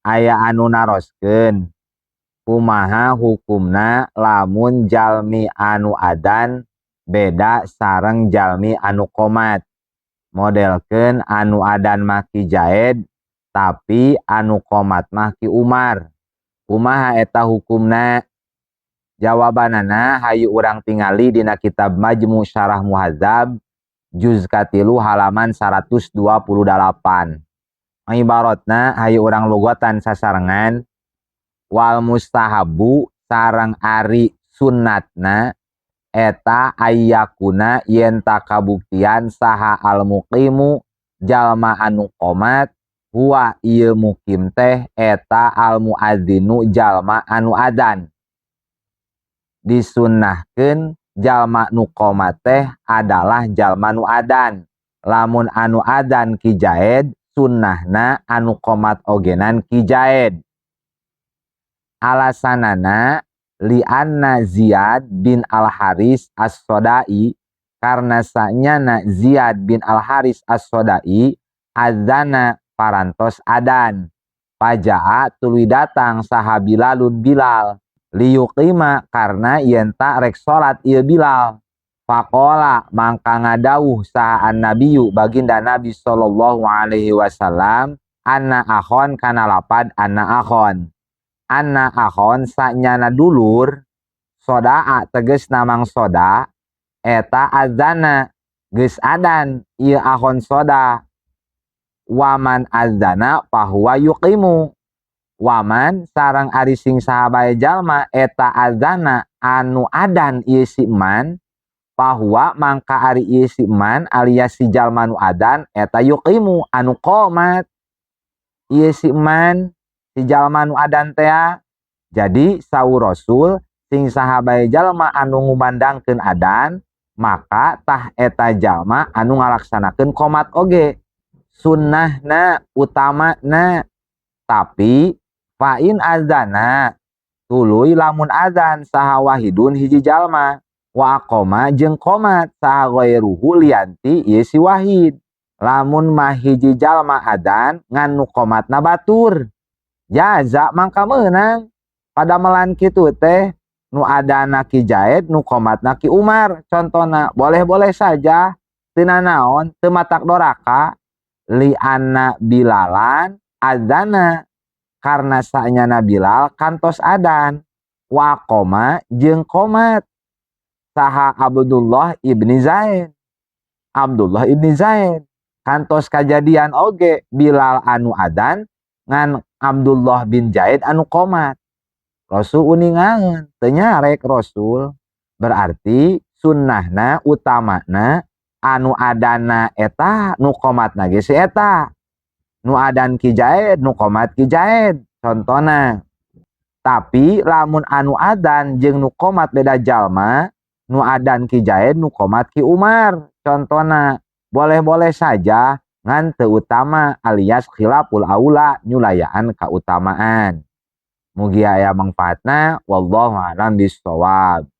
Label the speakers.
Speaker 1: aya anu naroskeun kumaha hukumna lamun jalmi anu adan beda sareng jalmi anu qomat. Modelkeun anu adan mah Ki Jaed tapi anu qomat mah Ki Umar. Kumaha eta hukumna? Jawabanana hayu urang tingali dina kitab Majmu Syarah Muhadzab juz katilu halaman 128. Ibaratna hayu urang lugotan sasarengan wal mustahabu sareng ari sunnatna eta ayyakuna yen takabuktian saha al muqimu jalma anu qomat huwa ieu mukim teh eta al muadzinu jalma anu adan. Disunnahkeun jalma nu qomat teh adalah jalma nu adan. Lamun anu adan Ki Jaed sunnahna anu qomat ogenan Ki Jaed. Alasanana li'anna Ziyad bin Al-Haris As-Sodai karena sanyana Ziyad bin Al-Haris As-Sodai adzana parantos adan. Paja'a tuluy datang saha Bilalun Bilal liyuqima karena yenta rek salat ieu Bilal. Faqala mangka ngadawuh saha an-nabiyyu baginda Nabi sallallahu alaihi wasallam anna akhon kana lapad anna akhon. Anna akhon sanyana dulur sodaa teges namang soda eta azana geus adan ieu akhon soda. Waman azana fahuwa yuqimu. Waman sareng ari sing sahabae jalma eta azana anu adan ieu si eman fahuwa mangka ari ieu si eman alias si jalma nu adan eta yuqimu anu qomat. Ieu si eman si jalma nu adan teh. Jadi saur Rasul sing sahabae jalma anu ngumandangkeun adan maka tah eta jalma anu ngalaksanakeun qomat oge. Sunnahna utamana. Tapi fa'in azana tuluy lamun azan saha wahidun hiji jalma wa aqoma jeung qomat saha ghairuhu lianti ieu si wahid. Lamun mah hiji jalma adan ngan nu qomatna batur jaza mangka meunang. Pada melan kitu teh nu adana Ki Jaed nu qomatna Ki Umar contona boleh-boleh saja teu nanaon teu matak doraka. Li anna Bilalan azana karena sanyana Bilal kantos adan wa qoma jeung qomat saha Abdullah ibni Zaid. Abdullah ibni Zaid kantos kajadian oge Bilal anu adan ngan Abdullah bin Zaid anu qomat. Rasul uningaeun teu nyarek Rasul. Berarti sunnahna utamana anu adana eta nu qomatna ge si eta. Nu adan Ki Jaed nu qomat Ki Jaed contona. Tapi lamun anu adan jeung nu qomat beda jalma, nu adan Ki Jaed nu qomat Ki Umar contona. Boleh-boleh saja ngan teu utama alias khilaful aula nyulayaan kautamaan. Mugi aya mangfaatna wallahu a'lam bishawab.